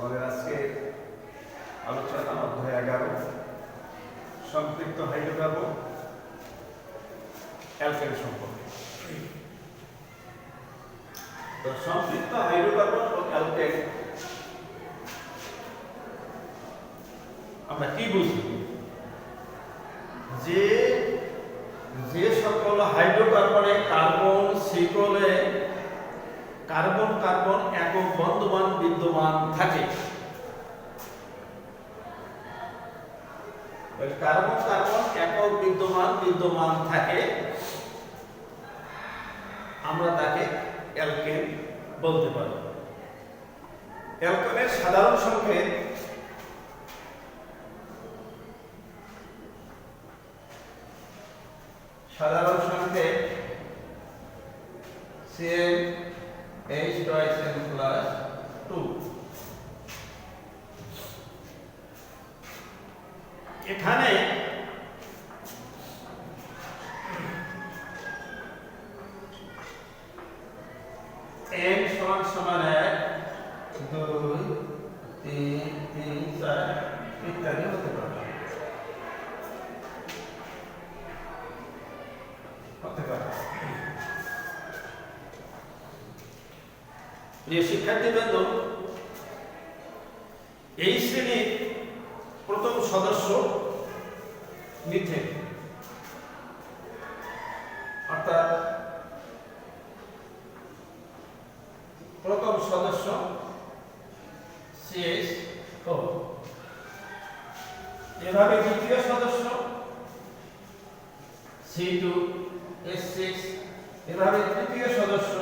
আমাদের আজকে আলোচনা অধ্যায় 11 সম্পৃক্ত হাইড্রোকার্বন অ্যালকেন সম্পর্কে। তো সম্পৃক্ত হাইড্রোকার্বন ও অ্যালকেন আমরা কি বুঝি? যে যে সকল হাইড্রোকার্বনে কার্বন শিকলে কার্বন কার্বন একক বন্ধমান বিদ্যমান থাকে, কার্বন কার্বন একক বিদ্যমান থাকে, আমরা তাকে অ্যালকেন বলতে পারি। অ্যালকেনের সাধারণ সংকেত CnH2n+2। এখানে n সমান 1 2 3 4 ইত্যাদি হতে পারে। প্রিয় শিক্ষার্থীবৃন্দ, এই শ্রেণীর প্রথম সদস্য মিথেন, অর্থাৎ প্রথম সদস্য CH4। এভাবে দ্বিতীয় সদস্য C2H6, এভাবে তৃতীয় সদস্য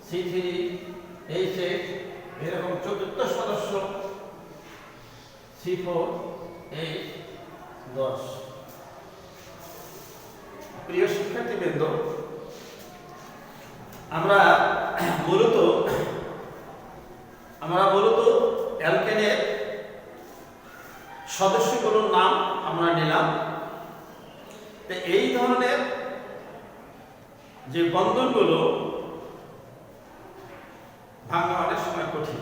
C3H8, এরকম চতুর্থ সদস্য C4H10। প্রিয় শিক্ষার্থীবৃন্দ, আমরা মূলত অ্যালকেনের সদস্যগুলোর নাম আমরা নিলাম। তো এই ধরনের যে বন্ধনগুলো ভাঙা অনেক সময় কঠিন,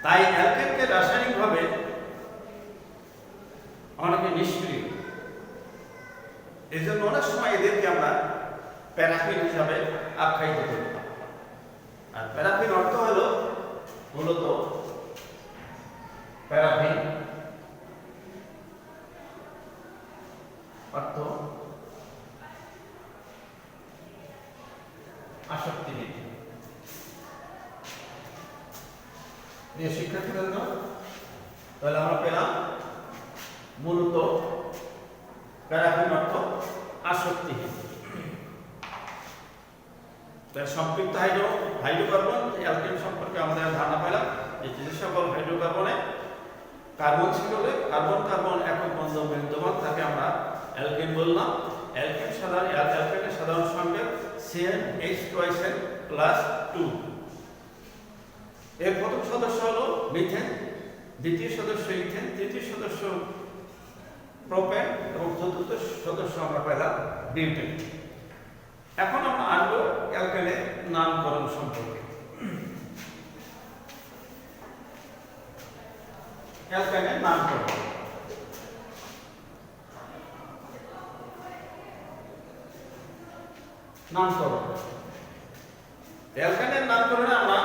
তাই অ্যালকেনকে রাসায়নিকভাবে অনেকে নিষ্ক্রিয়। এই জন্য অনেক সময় এদেরকে আমরা প্যারাফিন হিসাবে আখ্যায়িত করি। আর প্যারাফিন অর্থ হলো মূলত প্যারাফিন অর্থ আসক্তিহীন। প্রিয় শিক্ষার্থীবৃন্দ, তাহলে আমরা পেলাম মূলত প্যারাফিন অর্থ আসক্তিহীন। সম্পৃক্ত হাইড্রোকার্বন অ্যালকেন সম্পর্কে আমাদের ধারণা পেলাম যে সকল হাইড্রোকার্বনে কার্বন শিকলে কার্বন কার্বন একক বন্ধন বিদ্যমান তাকে আমরা অ্যালকেন বললাম। অ্যালকেনের সাধারণ সংকেত CnH2n+2। এর প্রথম সদস্য হলো মিথেন, দ্বিতীয় সদস্য ইথেন, তৃতীয় সদস্য প্রোপেন এবং চতুর্থ সদস্য আমরা পেলাম বিউটেন। এখন আমরা আসবো অ্যালকেনের নামকরণ সম্পর্কে। অ্যালকেনের নামকরণ অ্যালকেনের নামকরণে আমরা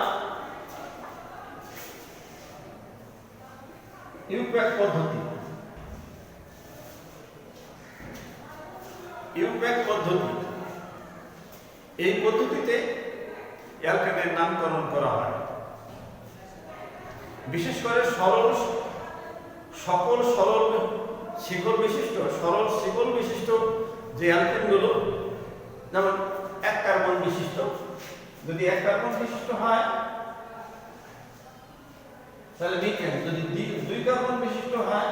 ইউপ্যাক পদ্ধতি এই পদ্ধতিতে অ্যালকেনের নামকরণ করা হয়। বিশেষ করে সকল সরল শিকল বিশিষ্ট যে অ্যালকেনগুলো, যেমন এক কার্বন বিশিষ্ট, যদি এক কার্বন বিশিষ্ট হয় তাহলে মিথেন, যদি দুই কার্বন বিশিষ্ট হয়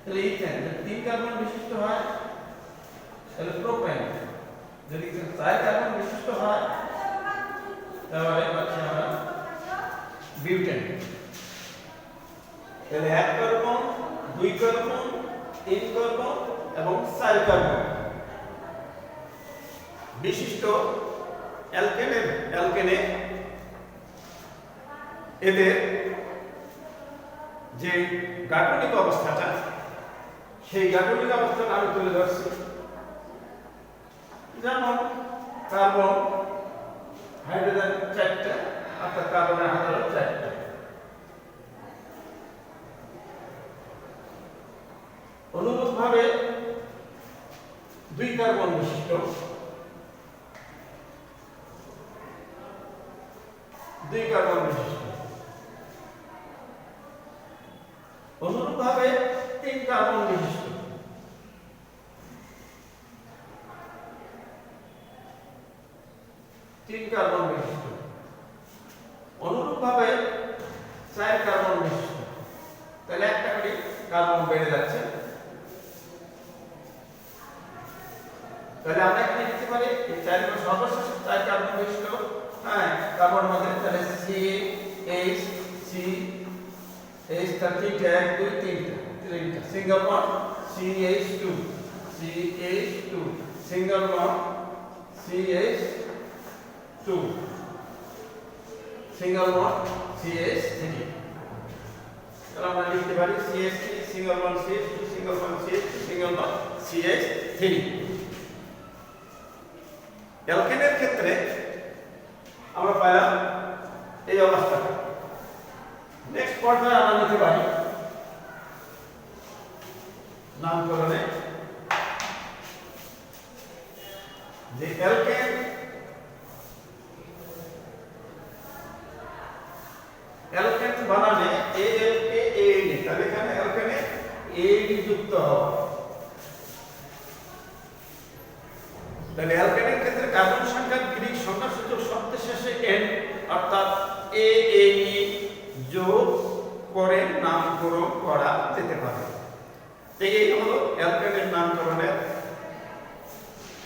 তাহলে ইথেন, যদি তিন কার্বন বিশিষ্ট হয় তাহলে প্রোপেন, যদি চার কার্বন বিশিষ্ট হয় তাহলে পাচ্ছি আমরা বিউটেন। তাহলে এক কার্বন, দুই কার্বন, তিন কার্বন এবং চার কার্বন বিশিষ্ট অ্যালকেনে এদের যে গাঠনিক অবস্থাটা, সেই গাঠনিক অবস্থাটা আমি তুলে ধরছি। যেমন কার্বন, হাইড্রোজেন 4টা, অর্থাৎ কার্বনের হাত হলো 4টা। অনুরূপভাবে 2 কার্বন বিশিষ্ট 2 কার্বন বিশিষ্ট, অনুরূপভাবে 3 কার্বন বিশিষ্ট, 3 কার্বন বিশিষ্ট, অনুরূপভাবে 4 কার্বন বিশিষ্ট। তাহলে একটা করে কার্বন বেড়ে যাচ্ছে। তাহলে আমরা কি লিখতে পারি? এই 4 এর সর্বশেষ 4 কার্বন বিশিষ্ট, হ্যাঁ, কার্বন মধ্যে তাহলে CH CH 3টা 1 2 3টা single bond CH2 single bond CH2 single bond CH3। তাহলে আমরা লিখতে পারি CH3 single bond CH2 single bond CH2 single bond CH3। অ্যালকেনের ক্ষেত্রে আমরা পাইলাম এই অবস্থাটা। নেক্সট পর্যায়ে আমরা নিতে পারি নামকরণে যে অ্যালকেন বানানে ALKAD, তাহলে এখানে অ্যালকেনে AD যুক্ত হবে। তাহলে অ্যালকেনের ক্ষেত্রে কার্বন সংখ্যার গ্রিক সংখ্যাসূচক শব্দের শেষে n অর্থাৎ AAE যোগ করে নামকরণ করা যেতে পারে। এই হলো অ্যালকেনের নামকরণের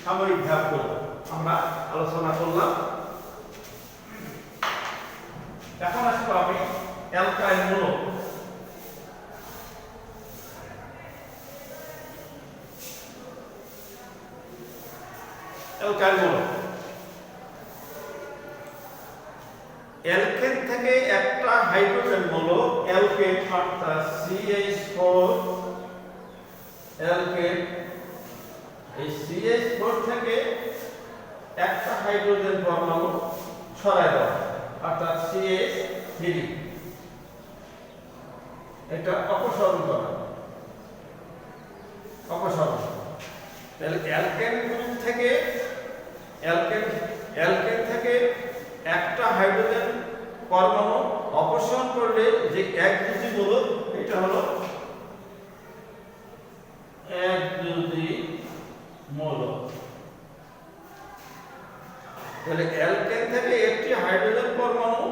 সাময়িক ধাপগুলো আমরা আলোচনা করলাম। এখন আসবো আমি অ্যালকাইল মূলক। অ্যালকাইল মূলক অ্যালকেন থেকে একটা হাইড্রোজেন মূলক অ্যালকেন অর্থাৎ CH4 অ্যালকেন, এই CH4 থেকে একটা হাইড্রোজেন পরমাণু ছড়ায় দেওয়া অর্থাৎ CH3, এটা অপসারণ করা। অপসারণ তাহলে অ্যালকেন গ্রুপ থেকে অ্যালকেন থেকে একটা হাইড্রোজেন পরমাণু অপসারণ করলে যে একযোজী মূলক, এটা হলো একযোজী মূলক। তাহলে অ্যালকেন থেকে একটি হাইড্রোজেন পরমাণু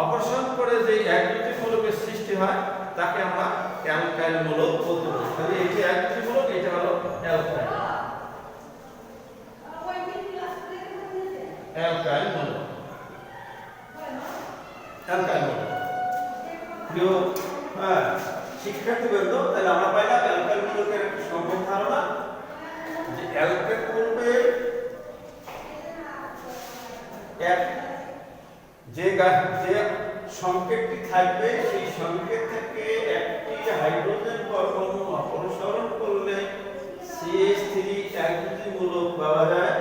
অপসারণ করে যে একযোজী মূলকের সৃষ্টি হয় তাকে আমরা অ্যালকাইল মূলক বলতে পারি। তাহলে এটি একযোজী মূলক, এটা হলো অ্যালকাইল। অ্যালকাইল মূলক, অ্যালকাইল মূলক। প্রিয় শিক্ষার্থীবৃন্দ, তাহলে আমরা পাইলাম অ্যালকাইল মূলকের একটি সম্যক ধারণা যে অ্যালকেন গ্রুপে যে সংকেতটি থাকবে সেই সংকেত থেকে একটি হাইড্রোজেন পরমাণু অপসারণ করলে CH3 একযোজী মূলক পাওয়া যায়।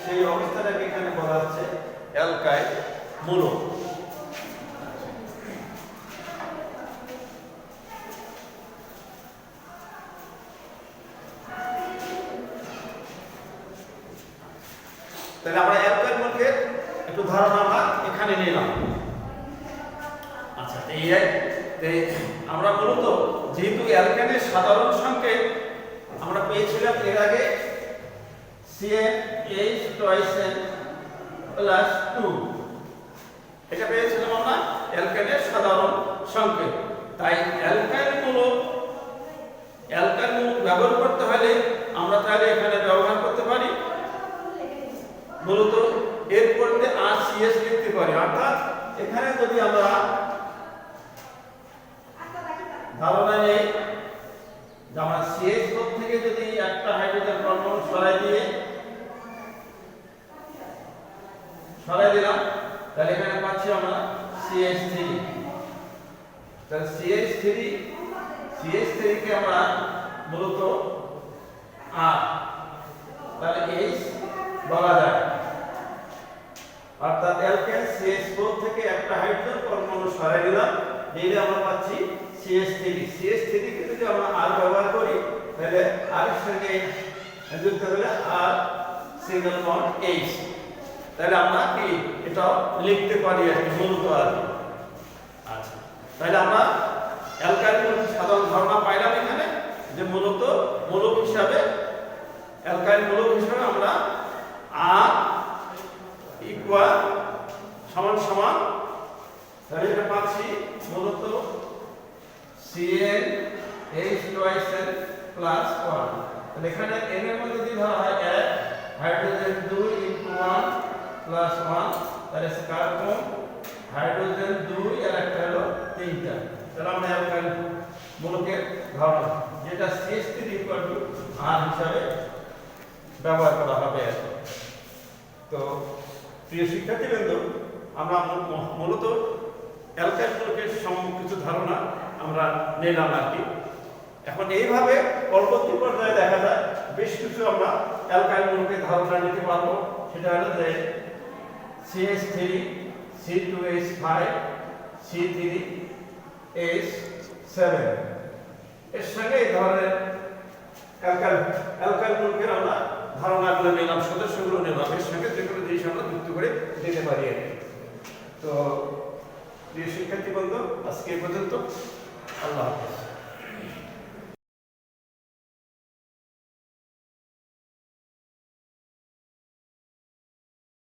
সেই অবস্থাটাকে এখানে বলা হচ্ছে অ্যালকাইল মূলক। তাহলে আমরা অ্যালকাইল মূলকের একটু ধারণা আমরা এখানে নিলাম। আচ্ছা, আমরা মূলত যেহেতু অ্যালকেনের সাধারণ সংকেত আমরা পেয়েছিলাম এর আগে CH twice n plus 2, এটা পেয়েছিলাম আমরা অ্যালকেনের সাধারণ সংকেত। তাই অ্যালকাইল মূলক ব্যবহার করতে হলে আমরা তাহলে এখানে ব্যবহার করতে পারি মূলত এর পরিবর্তে RCS লিখতে পারি। অর্থাৎ এখানে যদি আমরা ধারণা নেই যে আমরা CH4 থেকে যদি একটা হাইড্রোজেন পরমাণু সরাই দিলাম, তাহলে এখানে পাচ্ছি আমরা CH3, তাহলে CH3 কে আমরা মূলত R, তাহলে H বলা যায়, অর্থাৎ অ্যালকেন CH4 থেকে একটা হাইড্রোজেন পরমাণু সরাই দিলাম, দিলে আমরা পাচ্ছি CH3 কে যদি আমরা R ব্যবহার করি তাহলে R এর সঙ্গে যুক্ত হলে R সিঙ্গেল বন্ড H, তাহলে আমরা কি এটা লিখতে পারি আর কি মূলত আর কি। আচ্ছা, তাহলে আমরা অ্যালকাইল মৌলের সাধারণ ধারণা পাইলাম এখানে যে মূলত মূলক হিসাবে অ্যালকাইল মূলক হিসাবে আমরা R ইকুয়াল সমান সমান, তাহলে এটা পাচ্ছি মূলত CnH2n প্লাস 1, তাহলে এখানে n এর মধ্যে যদি ধরা হয় 1, হাইড্রোজেন 2 * 1 প্লাস 1, তাহলে কার্বন হাইড্রোজেন 2 আর একটা হলো 3টা, তাহলে আমরা অ্যালকাইল মূলকের ধারণা যেটা CH3 R হিসাবে ব্যবহার করা হবে। তো প্রিয় শিক্ষার্থীবৃন্দ, আমরা মূলত অ্যালকাইল মূলকের সম্বন্ধে কিছু ধারণা আমরা নিলাম আর কি। এখন এইভাবে পরবর্তী পর্যায়ে দেখা যায় বেশ কিছু আমরা অ্যালকাইল মূলকের ধারণা নিতে পারবো, সেটা হলো যে CH3 C2H5 C3H7 এর সঙ্গে এই ধরনের অ্যালকাইল মূলকের আমরা ধারণাগুলো নিলাম, সদস্যগুলো নিলাম, এর সঙ্গে যে কোনো জিনিস আমরা যুক্ত করে দিতে পারি। তো প্রিয় শিক্ষার্থী বন্ধু, আজকে এই পর্যন্ত। আল্লাহ হাফেজ।